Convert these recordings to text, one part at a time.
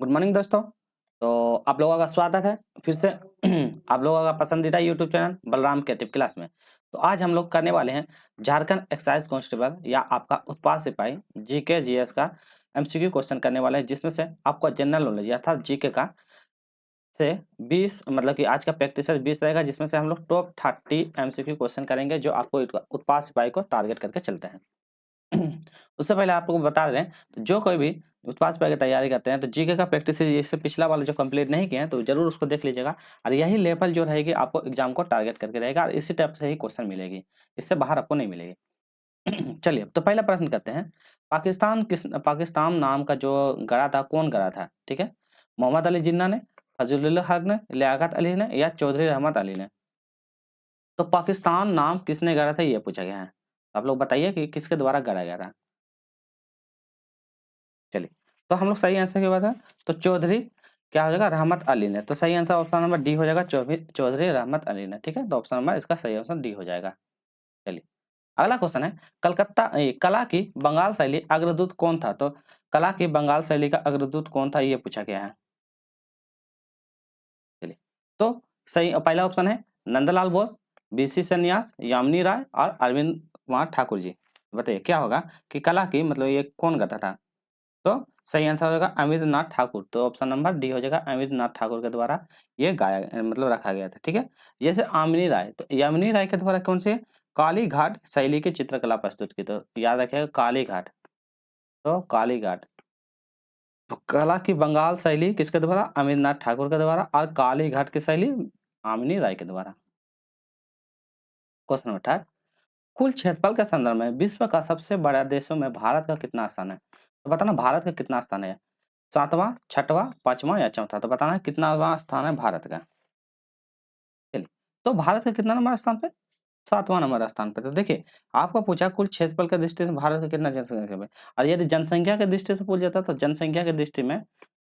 Good morning दोस्तों। तो आप लोगों का स्वागत है फिर से आप लोगों का पसंदीदा YouTube channel Balram creative class में। तो आज हम लोग करने वाले हैं झारखंड एक्साइज कांस्टेबल या आपका उत्पाद सिपाही जीके जीएस का एमसीक्यू क्वेश्चन करने वाले हैं, जिसमें से आपका जनरल नॉलेज अर्थात जीके का से 20 मतलब कि आज का प्रैक्टिस 20 रहेगा, जिसमें से हम लोग टॉप 30 एमसीक्यू क्वेश्चन करेंगे जो आपको उत्पाद सिपाही को टारगेट करके चलते हैं। उससे पहले आपको बता दें, तो जो कोई भी उत्पाद सिपाही की तैयारी करते हैं तो जीके का प्रैक्टिस इससे पिछला वाला जो कंप्लीट नहीं किए हैं तो जरूर उसको देख लीजिएगा। और यही लेवल जो रहेगी आपको एग्जाम को टारगेट करके रहेगा और इसी टाइप से ही क्वेश्चन मिलेगी, इससे बाहर आपको नहीं मिलेगी। चलिए, तो पहला प्रश्न करते हैं। पाकिस्तान नाम का जो गढ़ा था, कौन गढ़ा था? ठीक है, मोहम्मद अली जिन्ना ने, फजलुल हक ने, लियाकत अली ने या चौधरी रहमत अली ने? तो पाकिस्तान नाम किसने गढ़ा था, ये पूछा गया है। आप लोग बताइए कि किसके द्वारा गढ़ा गया था। चलिए, तो हम लोग सही आंसर की बात है तो चौधरी क्या हो जाएगा, रहमत अली ने। तो सही आंसर ऑप्शन नंबर डी हो जाएगा, चौधरी रहमत अली ने। ठीक है, तो ऑप्शन नंबर इसका सही ऑप्शन डी हो जाएगा। चलिए, अगला क्वेश्चन है, कला की बंगाल शैली अग्रदूत कौन था? तो कला की बंगाल शैली का अग्रदूत कौन था, ये पूछा गया है। चलिए, तो सही पहला ऑप्शन है नंदलाल बोस, बीसी सन्यास, यामिनी राय और अरविंद कुमार ठाकुर जी। बताइए क्या होगा कि कला की मतलब ये कौन गाता था? तो सही आंसर हो जाएगा अमिरनाथ ठाकुर। तो ऑप्शन नंबर डी हो जाएगा, अमिरनाथ ठाकुर के द्वारा ये गाया मतलब रखा गया था। ठीक है, जैसे यामिनी राय, तो यामिनी राय के द्वारा कौन से काली घाट शैली की चित्रकला प्रस्तुत की? तो याद रखिएगा काली घाट। तो काली घाट, तो कला की बंगाल शैली किसके द्वारा? अमिरनाथ ठाकुर के द्वारा। और काली घाट की शैली यामिनी राय के द्वारा। क्वेश्चन नंबर 18, कुल क्षेत्रफल के संदर्भ में विश्व का सबसे बड़ा देशों में भारत का कितना स्थान है? तो बताना भारत का कितना स्थान है, 7वां, 6वां, 5वां या चौथा? तो बताना कितनावां स्थान है भारत का। चलिए, तो भारत का कितना नंबर स्थान पे? 7वां नंबर स्थान पे। तो देखिए, आपको पूछा कुल क्षेत्रफल की दृष्टि से भारत का कितना जनसंख्या है, और यदि जनसंख्या की दृष्टि से पूछ जाता तो जनसंख्या की दृष्टि में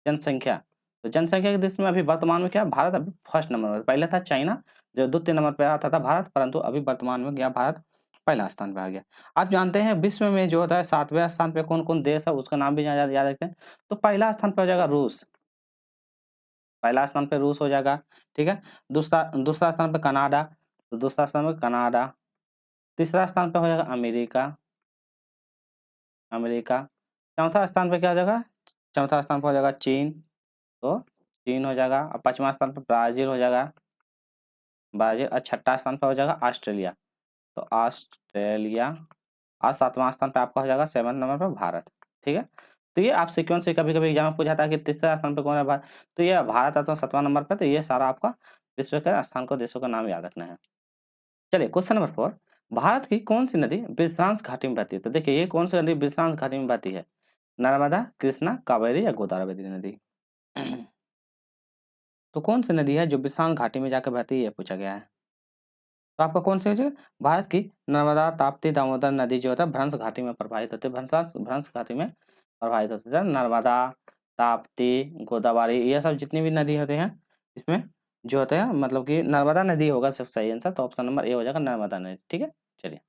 जनसंख्या तो जनसंख्या की दृष्टि में अभी वर्तमान में क्या है? भारत अभी फर्स्ट नंबर पर। पहले था चाइना जो द्वितीय नंबर पे आता था भारत, परंतु अभी वर्तमान में गया भारत पहला स्थान पे आ गया। आप जानते हैं विश्व में जो होता है 7वें स्थान पे कौन कौन देश है, उसका नाम भी याद रखते हैं। तो पहला स्थान पे हो जाएगा रूस, पहला स्थान पे रूस हो जाएगा। ठीक है, दूसरा दूसरा स्थान पे कनाडा, तो दूसरा स्थान पे कनाडा। तीसरा स्थान पे हो जाएगा अमेरिका, अमेरिका। चौथा स्थान पे क्या हो जाएगा? चौथा स्थान पे हो जाएगा चीन, तो चीन हो जाएगा। और 5वां स्थान पे ब्राज़ील हो जाएगा, ब्राज़ील। और छठा स्थान पे हो जाएगा ऑस्ट्रेलिया, तो ऑस्ट्रेलिया। और 7वां स्थान पे आपका हो जाएगा 7 नंबर पे भारत। ठीक है, तो ये आप सीक्वेंस से कभी-कभी एग्जाम में पूछा था कि तीसरा स्थान पे कौन है भारत, तो ये भारत आता है 7वां नंबर पे। तो ये सारा आपका विश्व के स्थान को देशों का नाम याद रखना है। चलिए, क्वेश्चन नंबर 4, भारत की कौन सी नदी विश्रांस घाटी में बहती है? तो देखिए, ये कौन सी नदी विश्रांस घाटी में बहती है? नर्मदा, कृष्णा, कावेरी या गोदावरी नदी? तो कौन सी नदी है जो विश्रांस घाटी में जाकर बहती है, ये पूछा गया है। तो आपका कौन सी है? भारत की नर्मदा, ताप्ती, दामोदर नदी जो होता है भ्रंश घाटी में प्रवाहित होती है, भ्रंश घाटी में प्रवाहित होती है। नर्मदा, ताप्ती, गोदावरी, ये सब जितनी भी नदी होते हैं इसमें जो होते हैं मतलब कि नर्मदा नदी होगा सबसे सही आंसर। तो ऑप्शन नंबर ए हो जाएगा नर्मदा नदी। ठीक है, चलिए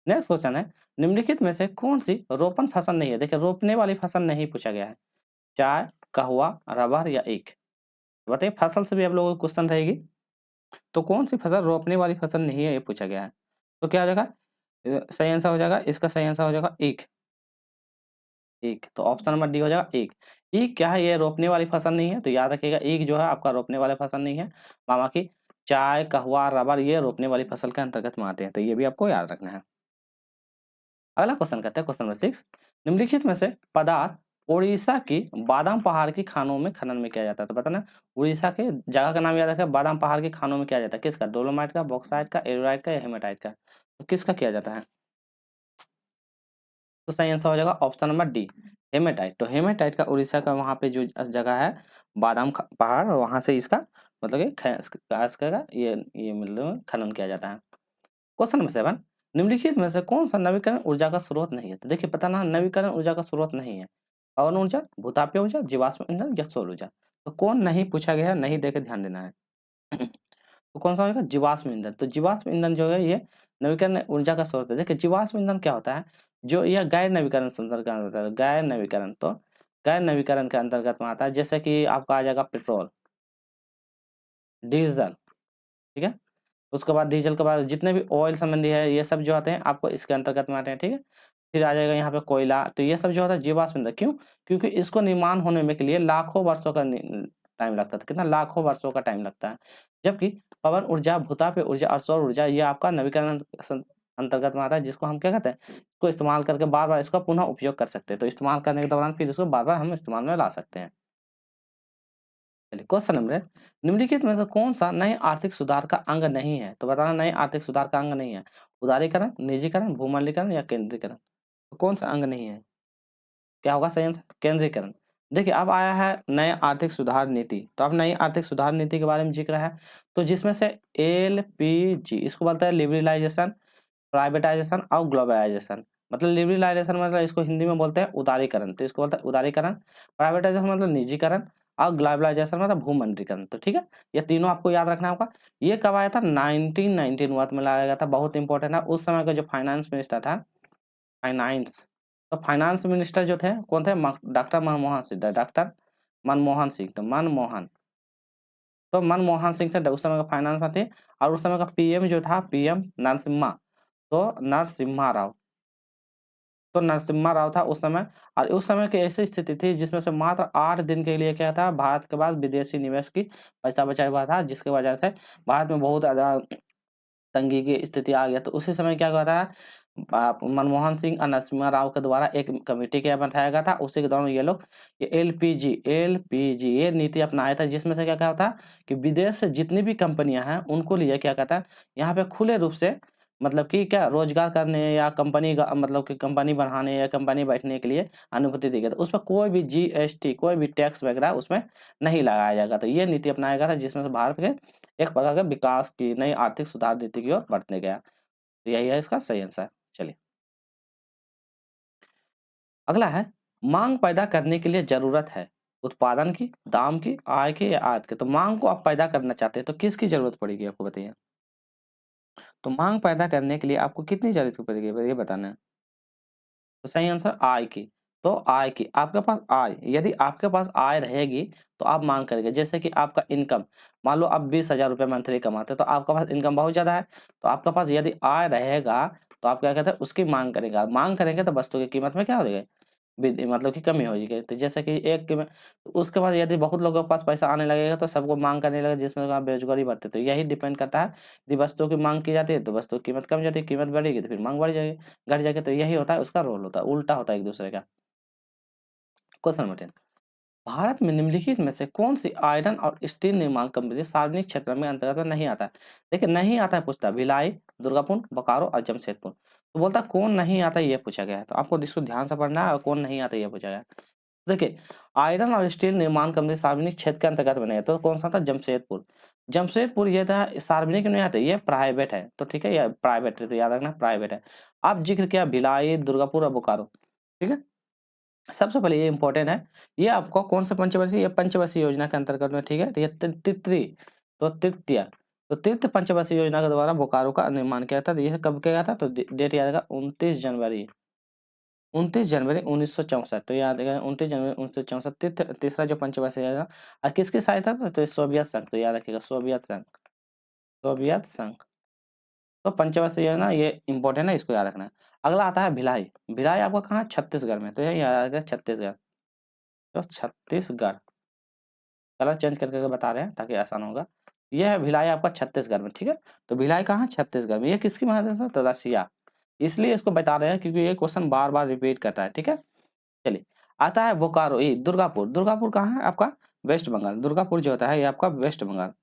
नेक्स्ट क्वेश्चन है, निम्नलिखित में से कौन सी रोपण फसल नहीं है? देखिए, रोपने वाली फसल नहीं पूछा गया है। चाय, कहवा, रबर या ईख? बताइए, फसल से भी आप लोगों को क्वेश्चन रहेगी, तो कौन सी फसल रोपने वाली फसल नहीं है, ये पूछा गया है। तो क्या हो जाएगा? सही आंसर हो जाएगा, इसका सही आंसर हो जाएगा ईख, ईख। तो ऑप्शन नंबर डी हो जाएगा ईख। ईख क्या है? ये रोपने वाली फसल नहीं है, तो याद रखिएगा ईख जो है आपका रोपने वाली फसल नहीं है। बाकी चाय, कहवा, रबर ये रोपने वाली फसल के अंतर्गत में आते हैं, तो ये भी आपको याद रखना है। अगला क्वेश्चन कहते हैं, क्वेश्चन नंबर 6, निम्नलिखित में से पदार्थ उड़ीसा की बादाम पहाड़ की खानों में खनन में किया जाता है? तो बताना, उड़ीसा के जगह का नाम याद रखा, बादाम पहाड़ की खानों में किया जाता है, किसका? डोलोमाइट का, बॉक्साइट का, एरोराइट का या हेमेटाइट का? तो किसका किया जाता है? तो सही आंसर हो जाएगा ऑप्शन नंबर डी, हेमेटाइट। तो हेमेटाइट का उड़ीसा का वहां पे जो जगह है बादाम पहाड़, वहां से इसका मतलब ये मतलब खनन किया जाता है। क्वेश्चन नंबर 7, निम्नलिखित में से कौन सा नवीकरण ऊर्जा का स्रोत नहीं है? तो देखिए, पता ना नवीकरण ऊर्जा का स्रोत नहीं है। पवन ऊर्जा, भूतापीय ऊर्जा, जीवाश्म ईंधन या सौर ऊर्जा? तो कौन नहीं पूछा गया है, नहीं देकर ध्यान देना है। तो कौन सा होगा? जीवाश्म ईंधन। तो जीवाश्म ईंधन जो है ये नवीकरण ऊर्जा का स्रोत है। देखिए, जीवाश्म ईंधन क्या होता है? जो यह गैर नवीकरण संदर्भ का होता है, गैर नवीकरण। तो गैर नवीकरण के अंतर्गत में आता है, जैसे कि आपका आ जाएगा पेट्रोल, डीजल, ठीक है। उसके बाद डीजल के बाद जितने भी ऑयल संबंधी है ये सब जो आते हैं आपको इसके अंतर्गत में आते हैं, ठीक है। फिर आ जाएगा यहाँ पे कोयला, तो ये सब जो होता है जीवाश्म ईंधन, क्यों? क्योंकि इसको निर्माण होने में के लिए लाखों वर्षों का टाइम लगता था, कितना? लाखों वर्षों का टाइम लगता है। जबकि पवन ऊर्जा, भूतापीय ऊर्जा और सौर ऊर्जा ये आपका नवीकरण अंतर्गत में आता है, जिसको हम क्या कहते हैं, इसको इस्तेमाल करके बार बार इसका पुनः उपयोग कर सकते हैं। तो इस्तेमाल करने के दौरान फिर इसको बार बार हम इस्तेमाल में ला सकते हैं। चलिए क्वेश्चन नंबर, निम्नलिखित में से कौन सा नए आर्थिक सुधार का अंग नहीं है? तो बताना नए आर्थिक सुधार का अंग नहीं है। उदारीकरण, निजीकरण, भूमंडलीकरण या केंद्रीकरण? तो कौन सा अंग नहीं है? क्या होगा सही आंसर? केंद्रीकरण। देखिए अब आया है नए आर्थिक सुधार नीति, तो अब नई आर्थिक सुधार नीति के बारे में जिक्र है, तो जिसमें से एलपीजी इसको बोलता है लिबरलाइजेशन, प्राइवेटाइजेशन और ग्लोबलाइजेशन। मतलब लिबरलाइजेशन मतलब इसको हिंदी में बोलते हैं उदारीकरण, तो इसको बोलते हैं उदारीकरण। प्राइवेटाइजेशन मतलब निजीकरण और ग्लोबलाइजेशन मतलब भूमंडलीकरण। तो ठीक है, ये तीनों आपको याद रखना होगा। ये कब आया था? 1991 में लाया गया था, बहुत इंपॉर्टेंट है। उस समय का जो फाइनेंस मिनिस्टर था, फाइनेंस, तो फाइनेंस मिनिस्टर जो थे कौन थे? Doctor Manmohan Singh, doctor Manmohan Singh. तो मनमोहन सिंह थे उस समय का फाइनेंस में थे। और उस समय का पीएम जो था, पीएम नरसिम्हा, तो नरसिम्हा राव, तो नरसिम्हा राव था उस समय। और उस समय की ऐसी स्थिति थी जिसमें से मात्र 8 दिन के लिए क्या था, भारत के पास विदेशी निवेश की पैसा बचा हुआ था, जिसकी वजह से भारत में बहुत ज्यादा तंगी की स्थिति आ गया। तो उसी समय क्या हुआ था, मनमोहन सिंह और नरसिम्हा राव के द्वारा एक कमेटी क्या बनाया गया था। उसी के दौरान ये लोग ये एलपीजी ये नीति अपनाया था, जिसमें से क्या कहा था कि विदेश से जितनी भी कंपनियां हैं उनको लिए क्या कहता है, यहाँ पे खुले रूप से मतलब कि क्या रोजगार करने या कंपनी का मतलब कि कंपनी बढ़ाने या कंपनी बैठने के लिए अनुमति दी गई। तो उस पर कोई भी जीएसटी कोई भी टैक्स वगैरह उसमें नहीं लगाया जाएगा। तो ये नीति अपनाया गया था, जिसमें से भारत के एक प्रकार का विकास की नई आर्थिक सुधार नीति की ओर बढ़ने गया। तो यही है इसका सही आंसर। चलिए अगला है, मांग पैदा करने के लिए जरूरत है उत्पादन की, दाम की, आय की या आयत की? तो मांग को आप पैदा करना चाहते हैं तो किसकी जरूरत पड़ेगी आपको बताइए। तो मांग पैदा करने के लिए आपको कितनी जरूरत पड़ेगी ये बताना है। तो सही आंसर आय की। तो आय की, आपके पास आय, यदि आपके पास आय रहेगी तो आप मांग करेंगे। जैसे कि आपका इनकम, मान लो आप 20,000 रुपये मंथली कमाते हैं, तो आपके पास इनकम बहुत ज़्यादा है, तो आपके पास यदि आय रहेगा तो आप क्या कहते हैं, उसकी मांग करेंगे। मांग करेंगे तो वस्तु की कीमत में क्या हो जाएगा, मतलब कि कमी हो जाएगी। तो जैसे कि एक कीमत, तो उसके बाद यदि बहुत लोगों के पास पैसा आने लगेगा तो सबको मांग करने लगेगा, जिसमें आप बेरोजगारी बढ़ती है। तो यही डिपेंड करता है, यदि वस्तुओं की मांग की जाती है तो वस्तु की कीमत कम जाती है, कीमत बढ़ेगी तो फिर मांग बढ़ जाएगी, घट जाएगी। तो यही होता है, उसका रोल होता है, उल्टा होता है एक दूसरे का। क्वेश्चन नंबर 10, भारत में निम्नलिखित में से कौन सी आयरन और स्टील निर्माण कंपनी सार्वजनिक क्षेत्र में अंतर्गत में नहीं आता है? देखिए नहीं आता है पूछता, भिलाई, दुर्गापुर, बोकारो और जमशेदपुर। तो बोलता कौन नहीं आता ये पूछा गया है, तो आपको इसको ध्यान से पढ़ना है और कौन नहीं आता ये पूछा गया है। देखिए आयरन और स्टील निर्माण कंपनी सार्वजनिक क्षेत्र के अंतर्गत बने हैं, तो कौन सा था? जमशेदपुर। जमशेदपुर ये था सार्वजनिक नहीं आता, ये प्राइवेट है। तो ठीक है, ये प्राइवेट है, तो याद रखना प्राइवेट है। अब जिक्र किया भिलाई, दुर्गापुर और बोकारो, ठीक है। सबसे पहले ये इंपॉर्टेंट है, ये आपको कौन सा पंचवर्षीय, ये पंचवर्षीय योजना के अंतर्गत में, ठीक है। तो ये तित्री, तो तृतीय, तो तृतीय पंचवर्षीय योजना के द्वारा बोकारो का निर्माण किया था। तो ये कब किया गया था? तो डेट याद रखा 29 जनवरी 1964। तो याद रखिएगा 29 जनवरी 1964। तीसरा जो पंचवर्षीय योजना और किसकी सहायता था? तो सोवियत संघ। तो याद रखिएगा सोवियत संघ, सोवियत संघ। तो पंचवर्षीय योजना ये इंपॉर्टेंट है, इसको याद रखना है। अगला आता है भिलाई। भिलाई आपका कहाँ है? छत्तीसगढ़ में। तो ये याद रखिएगा छत्तीसगढ़, तो छत्तीसगढ़, कलर चेंज करके बता रहे हैं ताकि आसान होगा। ये है भिलाई आपका छत्तीसगढ़ में, ठीक है। तो भिलाई कहाँ है? छत्तीसगढ़ में। ये किसकी महादेश है? तो रसिया। इसलिए इसको बता रहे हैं क्योंकि ये क्वेश्चन बार बार रिपीट करता है, ठीक है। चलिए आता है बोकारो, ये दुर्गापुर। दुर्गापुर कहाँ है आपका? वेस्ट बंगाल। दुर्गापुर जो होता है ये आपका वेस्ट बंगाल,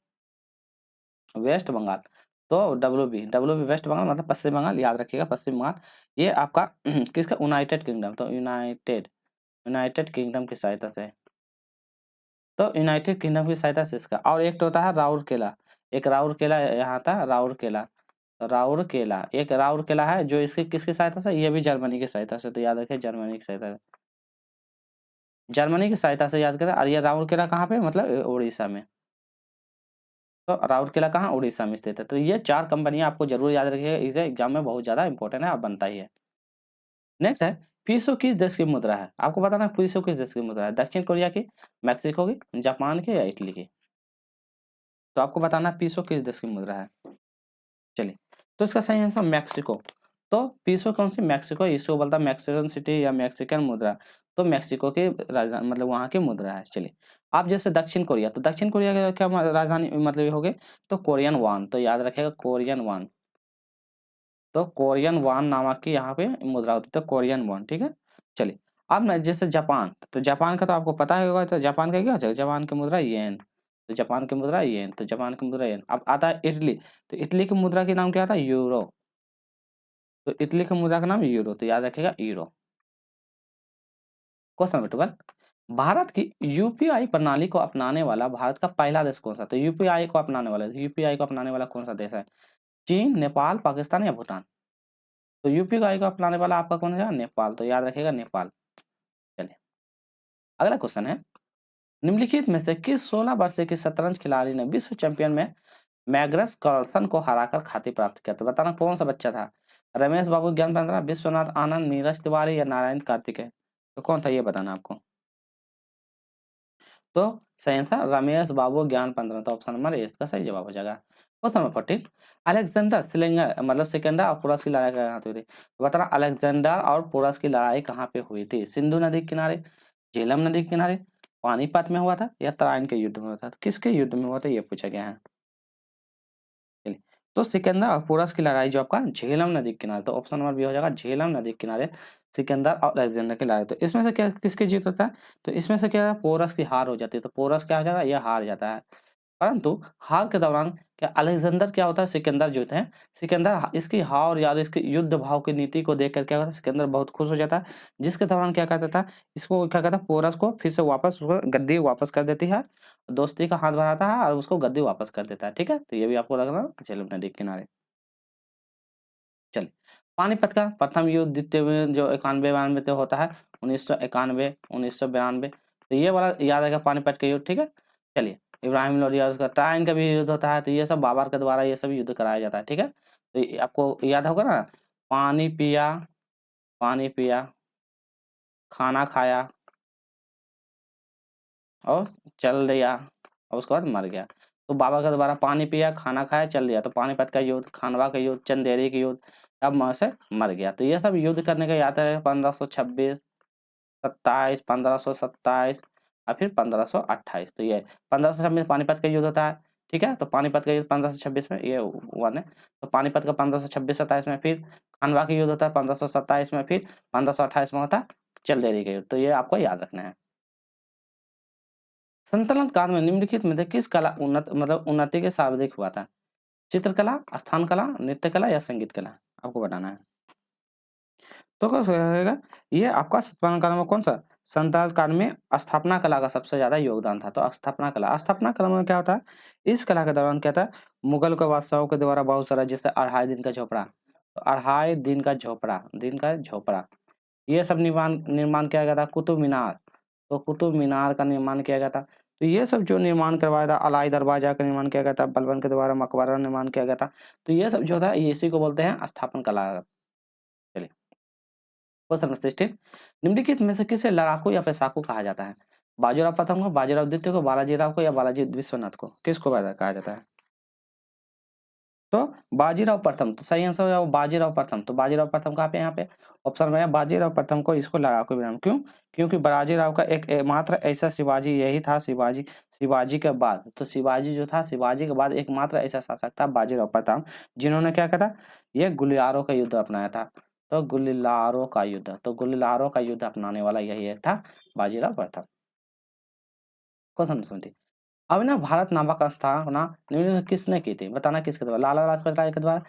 वेस्ट बंगाल। तो डब्ल्यू बी वेस्ट बंगाल मतलब पश्चिम बंगाल, याद रखिएगा पश्चिम बंगाल। ये आपका किसका? United kingdom. तो यूनाइटेड किंगडम की सहायता से, तो यूनाइटेड किंगडम की सहायता से इसका। और एक तो होता है राउरकेला, एक राउरकेला यहाँ था, राउरकेला, राउरकेला एक राउरकेला है जो इसकी किसकी सहायता से? ये भी जर्मनी की सहायता से। तो याद रखिए जर्मनी की सहायता से, जर्मनी की सहायता से याद करें। और ये राउरकेला कहाँ पे? मतलब उड़ीसा में। तो राउरकेला कहाँ? उड़ीसा में स्थित है। तो ये 4 कंपनियां आपको जरूर याद रखिएगा, इसे एग्जाम में बहुत ज्यादा इंपॉर्टेंट है और बनता ही है। नेक्स्ट है पीसो किस देश की मुद्रा है? आपको बताना है पीसो किस देश की मुद्रा है? दक्षिण कोरिया की, मेक्सिको की, जापान की या इटली की? तो आपको बताना है पीसो किस देश की मुद्रा है। चलिए, तो इसका सही आंसर मेक्सिको। तो पीसो कौन सी? मेक्सिको, इसको बोलता है मैक्सिकन सिटी या मैक्सिकन मुद्रा। तो मेक्सिको की राजधानी मतलब वहाँ की मुद्रा है। चलिए, आप जैसे दक्षिण कोरिया, तो दक्षिण कोरिया का क्या राजधानी मतलब ये हो गई? तो कोरियन वॉन, तो याद रखिएगा कोरियन वॉन। तो कोरियन वॉन नामक की यहाँ पे मुद्रा होती है, तो कोरियन वॉन, ठीक है। चलिए, अब ना जैसे जापान, तो जापान का तो आपको पता ही होगा, तो जापान का क्या होता है? जापान की मुद्रा येन, तो जापान की मुद्रा येन, तो जापान की मुद्रा येन। अब आता है इटली, तो इटली की मुद्रा के नाम क्या था? यूरो, तो इटली की मुद्रा का नाम यूरो, तो याद रखिएगा यूरो। क्वेश्चन नंबर 12, भारत की यूपीआई प्रणाली को अपनाने वाला भारत का पहला देश कौन सा? तो यूपीआई को अपनाने वाला कौन सा देश है? चीन, नेपाल, पाकिस्तान या भूटान? तो यूपीआई को अपनाने वाला आपका कौन है? नेपाल, तो याद रखिएगा नेपाल। चलिए, अगला क्वेश्चन है, निम्नलिखित में से किस 16 वर्षीय की शतरंज खिलाड़ी ने विश्व चैंपियन में मैग्नस कार्लसन को हराकर ख्याति प्राप्त किया? तो बताना कौन सा बच्चा था? रमेश बाबू ज्ञान पंद्रह, विश्वनाथ आनंद, नीरज तिवारी या नारायण कार्तिकेय? तो कौन था ये बताना आपको। तो सही आंसर रमेश बाबू ज्ञान पंद्रह, तो ऑप्शन नंबर ए इसका सही जवाब हो जाएगा। क्वेश्चन नंबर 14, अलेक्जेंडर सिलेंगर मतलब सिकंदर और पोरस की लड़ाई कहाँ हुई थी? तो बताना अलेक्जेंडर और पोरस की लड़ाई कहाँ पे हुई थी? सिंधु नदी के किनारे, झेलम नदी के किनारे, पानीपत में हुआ था या तराइन के युद्ध में हुआ था? तो किसके युद्ध में हुआ था ये पूछा गया है। चलिए, तो सिकंदर और पोरस की लड़ाई जो आपका झेलम नदी के किनारे, तो ऑप्शन नंबर बी हो जाएगा झेलम नदी के किनारे सिकंदर और अलेक्जेंडर की लड़ाई। तो इसमें से क्या किसकी जीत होता है? तो इसमें से क्या है? पोरस की हार हो जाती है, तो पोरस क्या हो जाएगा? ये हार जाता है। परंतु हार के दौरान क्या अलेक्जेंडर क्या होता है? सिकंदर जो है सिकंदर इसकी हार या इसकी युद्ध भाव की नीति को देखकर क्या होता है? सिकंदर बहुत खुश हो जाता है, जिसके दौरान क्या कहता था? इसको क्या कहता है? पोरस को फिर से वापस उसको गद्दी वापस कर देती है, दोस्ती का हाथ बढ़ाता है और उसको गद्दी वापस कर देता है। ठीक है, तो ये भी आपको लगना झेलम नदी के किनारे। चलिए, पानीपत का प्रथम युद्ध द्वितीय युद्ध जो 91-92 में होता है, 1991, 1992, तो ये वाला याद रहेगा पानीपत का युद्ध। ठीक है, चलिए, इब्राहिम लोधी और उसका ट्राइन का भी युद्ध होता है, तो ये सब बाबर के द्वारा ये सब युद्ध कराया जाता है। ठीक है, तो ये आपको याद होगा ना, पानी पिया, पानी पिया, खाना खाया और चल दिया और उसके बाद मर गया। तो बाबा के द्वारा पानी पिया, खाना खाया, चल दिया, तो पानीपत का युद्ध, खानवा का युद्ध, चंदेरी का युद्ध, अब वहां से मर गया। तो ये सब युद्ध करने का याद है 1526, 27, 1527 और फिर 1528। तो ये 1526 पानीपत का युद्ध होता है। ठीक है, तो पानीपत का युद्ध 1526 में ये वन है। तो पानीपत का 1526-27 में, फिर खानवा का युद्ध होता है 1527 में, फिर 1528 में होता है चंदेरी का युद्ध। तो ये आपको याद रखना है। संतुलन काल में निम्नलिखित में से किस कला उन्नति के सर्वाधिक हुआ था? चित्रकला, स्थान कला, नृत्य कला या संगीत कला? आपको बताना है। तो क्या रहेगा? ये आपका संतुलन काल में कौन सा? संतुलन काल में स्थापना कला का सबसे ज्यादा योगदान था। तो स्थापना कला में क्या होता है? इस कला के दौरान क्या था? मुगल के बादशाहों के द्वारा बहुत सारा, जैसे अढ़ाई दिन का झोपड़ा, तो अढ़ाई दिन का झोपड़ा ये सब निर्माण निर्माण किया गया था। कुतुब मीनार, तो कुतुब मीनार का निर्माण किया गया था। तो ये सब जो निर्माण करवाया था, अलाई दरवाजा का निर्माण किया गया था, बलबन के द्वारा मकबरा निर्माण किया गया था। तो ये सब जो था ये इसी को बोलते हैं स्थापन कला। चलिए, क्वेश्चन नंबर 16, निम्नलिखित में से किसे लड़ाकू या पैसाकू कहा जाता है? बाजीराव प्रथम को, बाजीराव द्वितीय को, बालाजी राव को या बालाजी विश्वनाथ को? किसको कहा जाता है? तो बाजीराव प्रथम, तो सही आंसर हो जाएगा बाजीराव प्रथम। तो बाजीराव प्रथम कहाँ पे? यहाँ पे ऑप्शन में है बाजीराव प्रथम को, इसको लड़ाकू भी नाम क्यों? क्योंकि बाजीराव का एकमात्र ऐसा शिवाजी यही था, शिवाजी शिवाजी के बाद, तो शिवाजी जो था, शिवाजी के बाद एकमात्र ऐसा शासक था बाजीराव प्रथम, जिन्होंने क्या करा? ये गुलियारों का युद्ध अपनाया था। तो गुलिलारों का युद्ध अपनाने वाला यही एक था, बाजीराव प्रथम। क्वेश्चन सुनते, अभिनव भारत नामक स्थापना निम्न में किसने की थी? बताना किसके द्वारा? लाला लाजपत राय के द्वारा,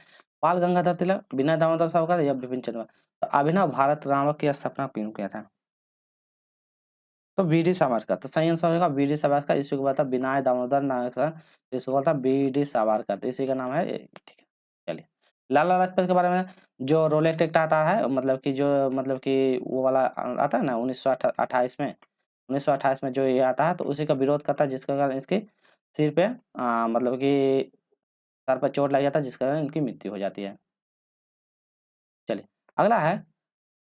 बाल गंगाधर तिलक, विनय दामोदर सावरकर या बिपिन चंद्र? तो अभिनव भारत नामक की स्थापना किन किया था? तो बी डी सावरकर, तो सही आंसर होगा बी डी सावरकर। इसी को बोलता विनय दामोदर नायक, इसको बोलता बी डी सावरकर, तो इसी का नाम है ठीक है। चलिए, लाला लाजपत के बारे में, जो रोलेट एक्ट आता है, मतलब कि वो वाला आता है ना 1928 में, 1928 में जो ये आता है, तो उसी का विरोध करता है, जिसके कारण इसके सिर पे मतलब कि सर पर चोट लग जाता है, जिसके कारण इनकी मृत्यु हो जाती है। चलिए, अगला है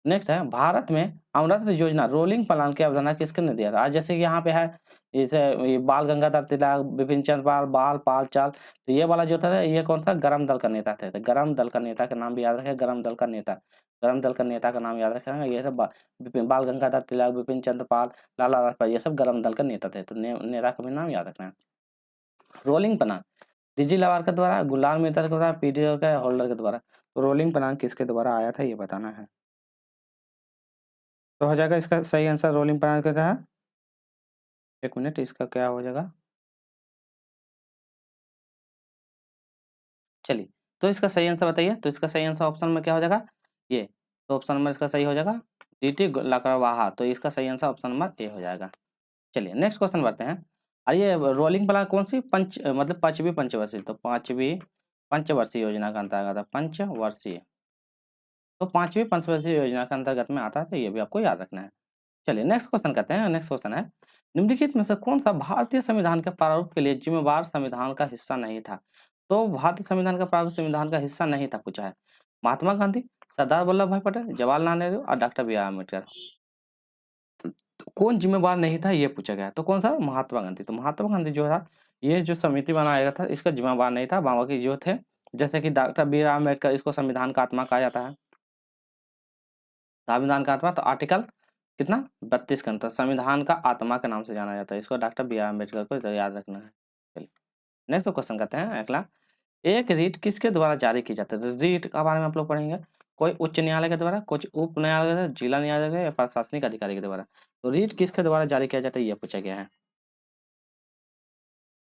नेक्स्ट है भारत में अमृत योजना रोलिंग प्लान की अवधारणा किसने दिया था? आज जैसे कि यहाँ पे है जैसे ये बाल गंगाधर तिलक, बिपिन चंद्र पाल, बाल पाल चाल, तो ये वाला जो था ये कौन सा गरम दल का नेता थे। तो गरम दल का नेता का नाम भी याद रखें, गरम दल का नेता, गरम दल का नेता का नाम याद रखेंगे। ये सब बाल गंगाधर तिलक, बिपिन चंद्र पाल, लाला लाजपत, ये सब गरम दल का नेता थे। तो नेता का भी नाम याद रखना है। रोलिंग प्लान डीजी लवार के द्वारा, गुलाम मित्र के द्वारा, पीडीओ के होल्डर के द्वारा। तो रोलिंग प्लान किसके द्वारा आया था ये बताना है। तो हो जाएगा इसका सही आंसर रोलिंग प्लान क्या था। एक मिनट, इसका क्या हो जाएगा, चलिए। तो इसका सही आंसर बताइए। तो इसका सही आंसर ऑप्शन में क्या हो जाएगा, ये। तो ऑप्शन नंबर इसका सही हो जाएगा डीटी लकड़वाहा। तो इसका सही आंसर ऑप्शन नंबर ए हो जाएगा। चलिए नेक्स्ट क्वेश्चन बढ़ते हैं। और ये रोलिंग प्लान कौन सी मतलब पांचवी पंचवर्षीय, तो पांचवी पंचवर्षीय योजना का अंतर्गत है, पंचवर्षीय। तो पांचवी पंचवर्षीय योजना के अंतर्गत में आता है, तो ये भी आपको याद रखना है। चलिए नेक्स्ट क्वेश्चन करते हैं। नेक्स्ट क्वेश्चन है निम्नलिखित में से कौन सा भारतीय संविधान के प्रारूप के लिए जिम्मेवार संविधान का हिस्सा नहीं था? तो भारतीय संविधान का प्रारूप संविधान का हिस्सा नहीं था पूछा है। महात्मा गांधी, सरदार वल्लभ भाई पटेल, जवाहरलाल नेहरू और डॉक्टर बी आर अम्बेडकर। तो कौन जिम्मेवार नहीं था ये पूछा गया। तो कौन सा, महात्मा गांधी। तो महात्मा गांधी जो था ये जो समिति बनाया गया था इसका जिम्मेवार नहीं था, बाकी जो थे जैसे कि डॉक्टर बी आर अम्बेडकर, इसको संविधान का आत्मा कहा जाता है। संविधान का आत्मा, तो आर्टिकल कितना 32 के अंतर संविधान का आत्मा के नाम से जाना जाता है। इसको डॉक्टर बी आर अम्बेडकर को तो याद रखना है। चलिए नेक्स्ट क्वेश्चन करते हैं अगला। एक रीट किसके द्वारा जारी की जाती है? तो रीट के बारे में आप लोग पढ़ेंगे, कोई उच्च न्यायालय के द्वारा, कुछ उप न्यायालय के द्वारा, जिला न्यायालय के या प्रशासनिक अधिकारी के द्वारा। तो रीट किसके द्वारा जारी किया जाता है ये पूछा गया है।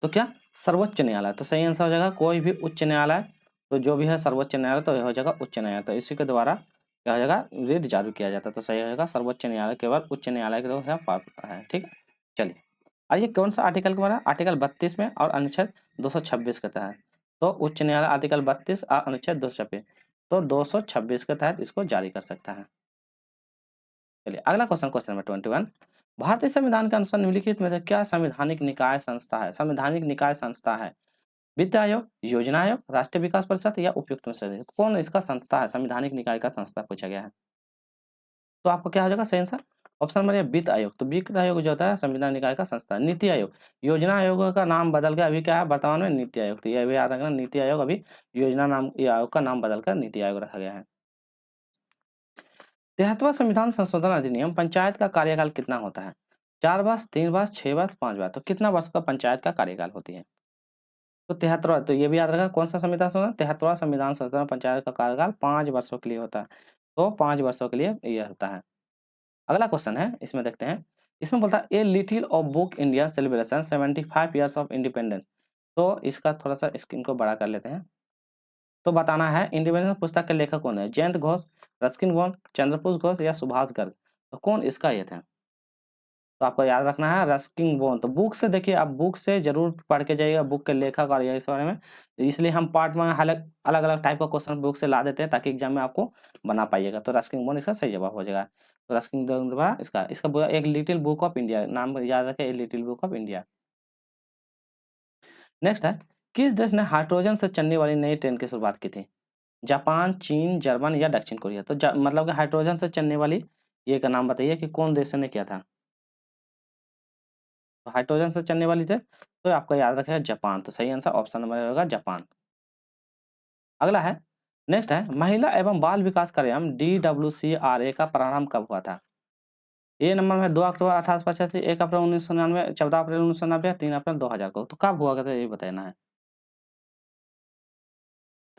तो क्या, सर्वोच्च न्यायालय। तो सही आंसर हो जाएगा कोई भी उच्च न्यायालय। तो जो भी है सर्वोच्च न्यायालय, तो यह हो जाएगा उच्च न्यायालय। तो इसी के द्वारा क्या हो जाएगा, रीट जारी किया जाता है। तो सही हो जाएगा सर्वोच्च न्यायालय, केवल उच्च न्यायालय के द्वारा पात्र है। ठीक है, चलिए। आइए कौन सा आर्टिकल के बारे, आर्टिकल 32 में और अनुच्छेद 226 के तहत। तो उच्च न्यायालय आर्टिकल 32 और अनुच्छेद 226, तो 226 के तहत इसको जारी कर सकता है। चलिए अगला क्वेश्चन, क्वेश्चन नंबर 21। भारतीय संविधान के अनुसार निम्नलिखित में से क्या संवैधानिक निकाय संस्था है? संवैधानिक निकाय संस्था है वित्त आयोग, योजना आयोग, राष्ट्रीय विकास परिषद या उपयुक्त में से कौन इसका संस्था है? संवैधानिक निकाय का संस्था पूछा गया है। तो आपको क्या हो जाएगा सही आंसर ऑप्शन नंबर वित्त आयोग। तो वित्त आयोग जो होता है संविधान निकाय का संस्था। नीति आयोग, योजना आयोग का नाम बदल के अभी क्या है वर्तमान में नीति आयोग। तो ये भी याद रखना, नीति आयोग अभी योजना नाम आयोग का नाम बदल कर नीति आयोग रखा गया है। 73वां संविधान संशोधन अधिनियम पंचायत का कार्यकाल कितना होता है? 4 वर्ष, 3 वर्ष, 6 वर्ष, 5 वर्ष। तो कितना वर्ष का पंचायत का कार्यकाल होती है? तो 73वां, तो ये भी याद रखना कौन सा संविधान संशोधन, 73वां संविधान संशोधन पंचायत का कार्यकाल 5 वर्षों के लिए होता है। तो 5 वर्षों के लिए ये होता है। अगला क्वेश्चन है, इसमें देखते हैं। इसमें बोलता है a little of book India celebration 75 years of independence. तो इसका थोड़ा सा स्क्रीन को बड़ा कर लेते हैं। तो बताना है इंडिपेंडेंस पुस्तक के लेखक कौन है, जयंत घोष, रस्किन बॉन्ड, चंद्रपुर घोष या सुभाष गर्ग। तो कौन इसका ये थे? तो आपको याद रखना है रस्किन बॉन्ड। तो बुक से देखिए, आप बुक से जरूर पढ़ के जाइएगा बुक के लेखक और इस बारे में। इसलिए हम पार्ट में अलग अलग टाइप का क्वेश्चन बुक से ला देते हैं ताकि एग्जाम में आपको बना पाइएगा। तो रस्किन बॉन्ड इसका सही जवाब हो जाएगा। तो रस्किन बॉन्ड इसका इसका एक लिटिल बुक ऑफ इंडिया नाम याद रखें, a little book of India. Next है, किस देश ने हाइड्रोजन से चलने वाली नई ट्रेन की शुरुआत की थी? जापान, चीन, जर्मन या दक्षिण कोरिया। तो मतलब कि हाइड्रोजन से चलने वाली ये का नाम बताइए कि कौन देश ने किया था? तो हाइड्रोजन से चलने वाली थे, तो आपको याद रखेगा जापान। तो सही आंसर ऑप्शन नंबर होगा जापान। अगला है, नेक्स्ट है महिला एवं बाल विकास कार्यक्रम DWCRA का प्रारंभ कब हुआ था? ए नंबर में 2 अक्टूबर 1885, 1 अप्रैल 1999, 14 अप्रैल 1990, 3 अप्रैल 2000 को। तो कब हुआ था ये बताना है।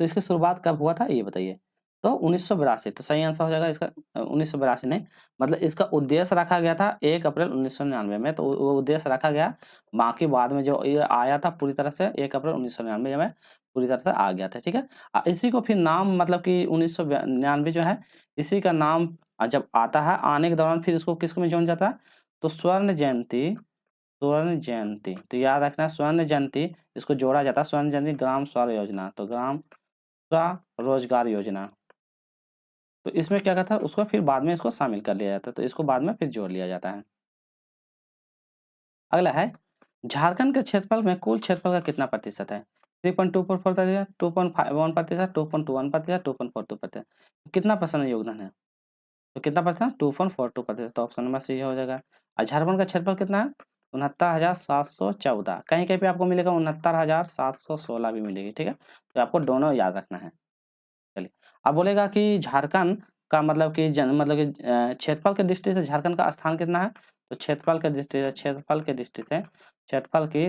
तो इसकी शुरुआत कब हुआ था ये बताइए। तो 1982। तो सही आंसर हो जाएगा इसका 1982 नहीं, मतलब इसका उद्देश्य रखा गया था 1 अप्रैल 1999 में। तो वो उद्देश्य रखा गया, बाकी बाद में जो ये आया था पूरी तरह से 1 अप्रैल 1999 में पूरी तरह से आ गया था। ठीक है, इसी को फिर नाम मतलब कि 1999 जो है इसी का नाम जब आता है आने के दौरान फिर इसको किस में जोड़ जाता है? तो स्वर्ण जयंती, स्वर्ण जयंती। तो याद रखना स्वर्ण जयंती इसको जोड़ा जाता है स्वर्ण जयंती ग्राम स्वरोजगार योजना। तो ग्राम रोजगार योजना। तो इसमें क्या कहता है उसको फिर बाद में इसको शामिल कर लिया जाता है। तो इसको बाद में फिर जोड़ लिया जाता है। अगला है, झारखंड के क्षेत्रफल में कुल क्षेत्रफल का कितना प्रतिशत है? 3.24%, 2.51%, 2.21%, 2.42%। कितना % योगदान है? तो कितना प्रतिशत 2.42%, तो ऑप्शन नंबर सी हो जाएगा। और झारखंड का क्षेत्रफल कितना है 69,714, कहीं कहीं पे आपको मिलेगा 69,716 भी मिलेगी, ठीक है। तो आपको दोनों याद रखना है। चलिए अब बोलेगा कि झारखंड का मतलब कि क्षेत्रफल के दृष्टि से झारखंड का स्थान कितना है, तो क्षेत्रफल के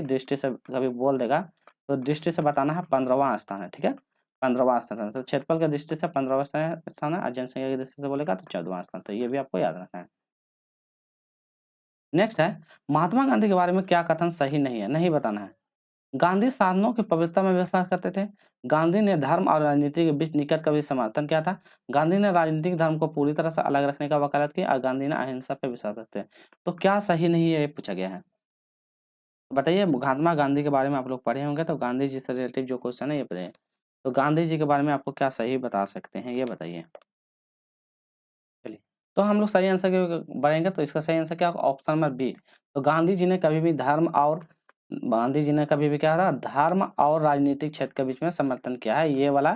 दृष्टि से कभी बोल देगा तो दृष्टि से बताना है 15वां स्थान है, ठीक है। 15वां स्थान है, तो क्षेत्रफल के दृष्टि से 15वां स्थान है, और जनसंख्या की दृष्टि से बोलेगा तो 14वां स्थान, तो ये भी आपको याद रखना है। नेक्स्ट है महात्मा गांधी के बारे में क्या कथन सही नहीं है, नहीं बताना है। गांधी साधनों की पवित्रता में विश्वास करते थे। गांधी ने धर्म और राजनीति के बीच निकट कभी समर्थन किया था। गांधी ने राजनीतिक धर्म को पूरी तरह से अलग रखने का वकालत की, और गांधी ने अहिंसा पर विश्वास रखते हैं। तो क्या सही नहीं है ये पूछा गया है। बताइए महात्मा गांधी के बारे में आप लोग पढ़े होंगे, तो गांधी जी से रिलेटेड जो क्वेश्चन है ये पढ़े। तो गांधी जी के बारे में आपको क्या सही बता सकते हैं ये बताइए। चलिए तो हम लोग सही आंसर के बढ़ेंगे, तो इसका सही आंसर क्या होगा, ऑप्शन नंबर बी। तो गांधी जी ने कभी भी क्या था, धर्म और राजनीतिक क्षेत्र के बीच में समर्थन किया है, ये वाला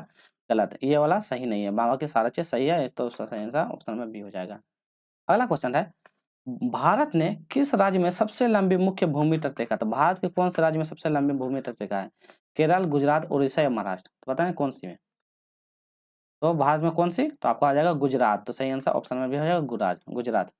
गलत है, ये वाला सही नहीं है। बाबा की सारा चीज सही है, तो उसका सही आंसर ऑप्शन नंबर बी हो जाएगा। अगला क्वेश्चन है भारत ने किस राज्य में सबसे लंबी मुख्य भूमि तट रेखा, तो भारत के कौन से राज्य में सबसे लंबी भूमि तट रेखा है, केरल, गुजरात, उड़ीसा या महाराष्ट्र, तो बताएं कौन सी में। तो भारत में कौन सी, तो आपको आ जाएगा गुजरात, तो सही आंसर ऑप्शन में भी हो जाएगा गुजरात।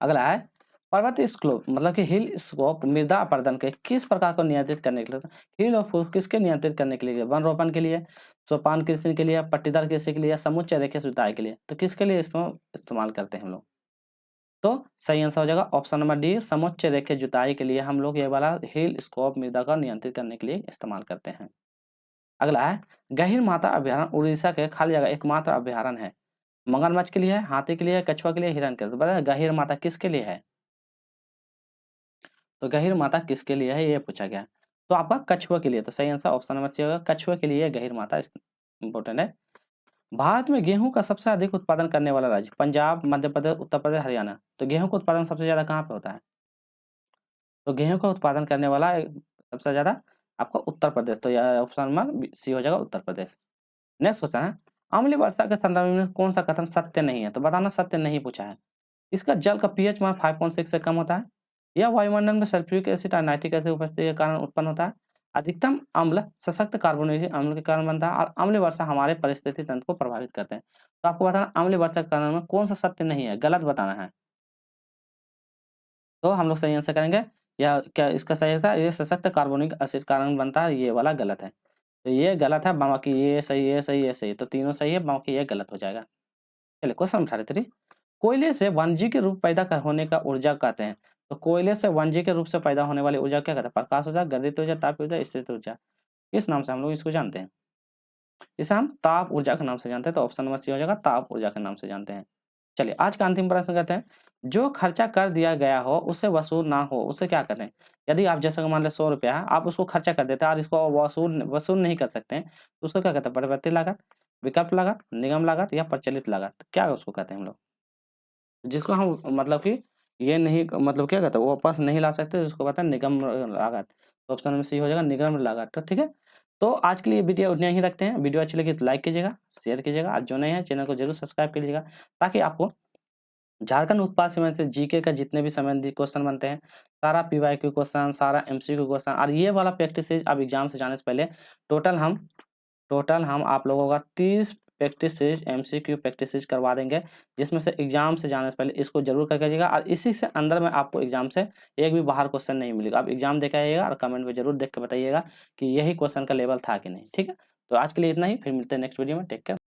अगला है पर्वत स्लोप मतलब कि हिल स्लोप मृदा अपर्दन के किस प्रकार को नियंत्रित करने के लिए, हिल और किसके नियंत्रित करने के लिए, वन रोपण के लिए, सोपान कृषि के लिए, पट्टीदार कृषि के लिए, समुच्चय रेखा जुताई के लिए, तो किसके लिए इस्तेमाल करते हैं हम लोग। तो सही आंसर हो जाएगा ऑप्शन नंबर डी, समुच्चय रेखा जुताई के लिए हम लोग ये वाला हिल स्कोप मृदा का नियंत्रित करने के लिए इस्तेमाल करते हैं। अगला है गहीर माता अभ्यारण्य उड़ीसा के खाली जगह एकमात्र अभ्यारण्य है, मगरमच्छ के लिए है, हाथी के लिए है, कछुआ के लिए, हिरण के लिए, तो बताया गहीर माता किसके लिए है, तो गहीर माता किसके लिए है ये पूछा गया। तो आपका कछुआ के लिए, तो सही आंसर ऑप्शन नंबर सी होगा, कछुआ के लिए गहीर माता इंपॉर्टेंट है। भारत में गेहूं का सबसे अधिक उत्पादन करने वाला राज्य पंजाब, मध्य प्रदेश, उत्तर प्रदेश, हरियाणा, तो गेहूं का उत्पादन सबसे ज्यादा कहाँ पे होता है, तो गेहूं का उत्पादन करने वाला सबसे ज्यादा आपका उत्तर प्रदेश, तो यह ऑप्शन नंबर सी हो जाएगा उत्तर प्रदेश। नेक्स्ट क्वेश्चन है अम्लीय वर्षा के संदर्भ में कौन सा कथन सत्य नहीं है, तो बताना सत्य नहीं पूछा है। इसका जल का पीएच मान 5.6 से कम होता है, या वायुमंडल में सल्फ्यूरिक एसिड और नाइट्रिक एसिड उपस्थिति के कारण उत्पन्न होता है, अधिकतम अम्ल सशक्त कार्बोनिक अम्ल के कारण बनता है, और अम्लीय वर्षा हमारे परिस्थिति तंत्र को प्रभावित करते हैं। तो आपको बताना अम्लीय वर्षा के कारण में कौन सा सत्य नहीं है, गलत बताना है। तो हम लोग सही आंसर करेंगे, या क्या इसका सही था, ये सशक्त कार्बोनिक एसिड कारण बनता है, ये वाला गलत है। तो ये गलत है, बाकी ये सही, ये सही, ये सही, तो तीनों सही है, बाकी ये गलत हो जाएगा। चलिए क्वेश्चन 38, कोयले से वनजी के रूप पैदा होने का ऊर्जा कहते हैं, तो कोयले से वनजी के रूप से पैदा होने वाली ऊर्जा क्या कहते हैं, प्रकाश ऊर्जा, गतिज ऊर्जा, ताप ऊर्जा, स्थिर ऊर्जा, किस नाम से हम लोग इसको जानते हैं, इसे हम ताप ऊर्जा के नाम से जानते हैं, तो ऑप्शन नंबर सी हो जाएगा ताप ऊर्जा के नाम से जानते हैं। चलिए आज का अंतिम प्रश्न कहते हैं जो खर्चा कर दिया गया हो उसे वसूल ना हो उसे क्या कहते हैं। यदि आप जैसे मान लें 100 रुपया है, आप उसको खर्चा कर देते हैं और इसको वसूल नहीं कर सकते हैं, तो उसको क्या कहते हैं, परिवर्तित लागत, विकल्प लागत, निगम लागत या प्रचलित लागत, क्या उसको कहते हैं हम लोग, जिसको हम मतलब कि ये नहीं मतलब क्या कहते हैं वो वापस नहीं ला सकते, जिसको कहते हैं निगम लागत, तो ऑप्शन में सी हो जाएगा निगम लागत। तो ठीक है, तो आज के लिए वीडियो उतना ही रखते हैं। वीडियो अच्छी लगी तो लाइक कीजिएगा, शेयर कीजिएगा, आज जो नए हैं चैनल को जरूर सब्सक्राइब कीजिएगा, ताकि आपको झारखंड उत्पाद सीमेंट से जीके का जितने भी संबंधित क्वेश्चन बनते हैं, सारा पीवाईक्यू क्वेश्चन, सारा एमसीक्यू क्वेश्चन, और ये वाला प्रैक्टिस अब एग्जाम से जाने से पहले टोटल हम आप लोगों का 30 प्रैक्टिस एमसीक्यू प्रैक्टिस करवा देंगे, जिसमें से एग्जाम से जाने से पहले इसको जरूर कर कीजिएगा, और इसी से अंदर में आपको एग्जाम से एक भी बाहर क्वेश्चन नहीं मिलेगा। आप एग्जाम देख आइएगा और कमेंट में जरूर देख के बताइएगा कि यही क्वेश्चन का लेवल था कि नहीं। ठीक है, तो आज के लिए इतना ही, फिर मिलते हैं नेक्स्ट वीडियो में, टेक केयर।